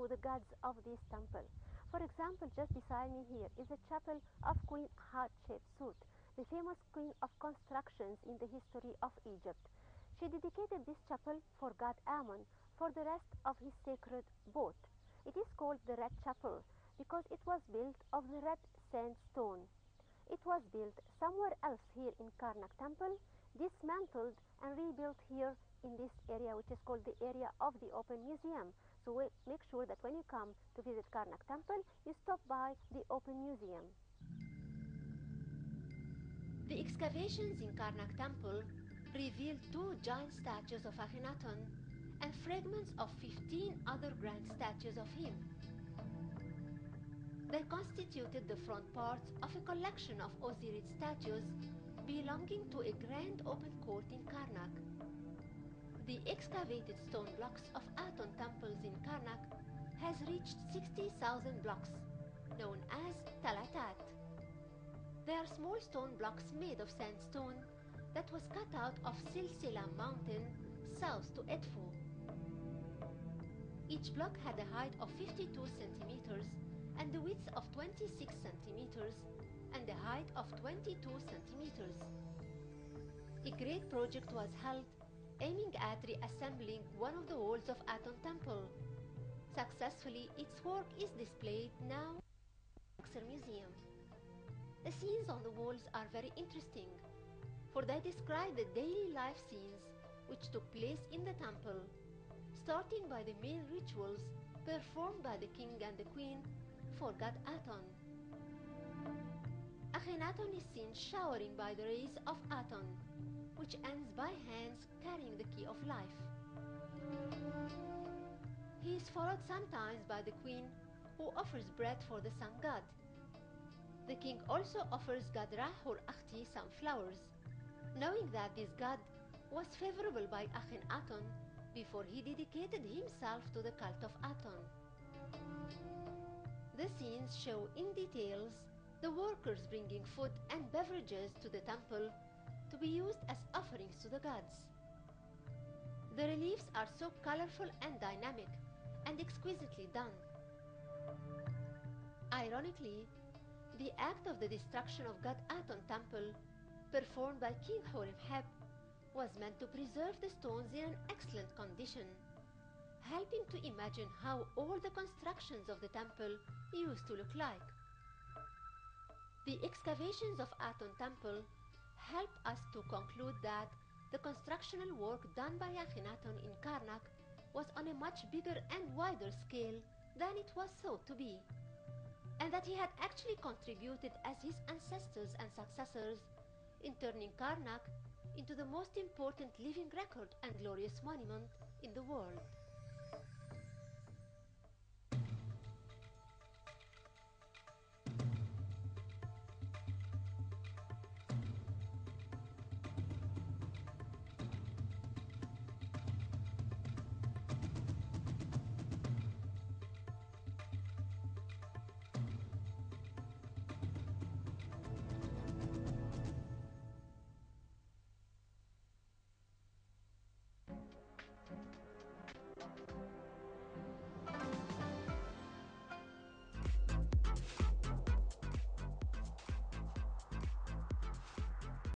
the gods of this temple. For example, just beside me here is a chapel of Queen Hatshepsut, the famous queen of constructions in the history of Egypt. She dedicated this chapel for god Ammon for the rest of his sacred boat. It is called the Red Chapel because it was built of the red sandstone. It was built somewhere else here in Karnak Temple, dismantled and rebuilt here in this area, which is called the area of the Open Museum. So make sure that when you come to visit Karnak Temple, you stop by the Open Museum. The excavations in Karnak Temple revealed 2 giant statues of Akhenaten and fragments of 15 other grand statues of him. They constituted the front parts of a collection of Osirid statues belonging to a grand open court in Karnak. The excavated stone blocks of Aton temples in Karnak has reached 60,000 blocks, known as talatat. They are small stone blocks made of sandstone that was cut out of Silsila mountain south to Edfu. Each block had a height of 52 centimeters and the width of 26 centimeters and a height of 22 centimeters. A great project was held aiming at reassembling one of the walls of Aton Temple. Successfully, its work is displayed now in the Museum. The scenes on the walls are very interesting, for they describe the daily life scenes which took place in the temple, starting by the main rituals performed by the king and the queen for god Aton. Akhenaten is seen showering by the rays of Aton, which ends by hands carrying the key of life. He is followed sometimes by the queen, who offers bread for the sun god. The king also offers god Rahur Akhti some flowers, knowing that this god was favorable by Akhenaten before he dedicated himself to the cult of Aton. The scenes show in details the workers bringing food and beverages to the temple to be used as offerings to the gods. The reliefs are so colorful and dynamic and exquisitely done. Ironically, the act of the destruction of god Aton temple, performed by King Horemheb, was meant to preserve the stones in an excellent condition, helping to imagine how all the constructions of the temple used to look like. The excavations of Aton temple help us to conclude that the constructional work done by Akhenaten in Karnak was on a much bigger and wider scale than it was thought to be, and that he had actually contributed as his ancestors and successors in turning Karnak into the most important living record and glorious monument in the world.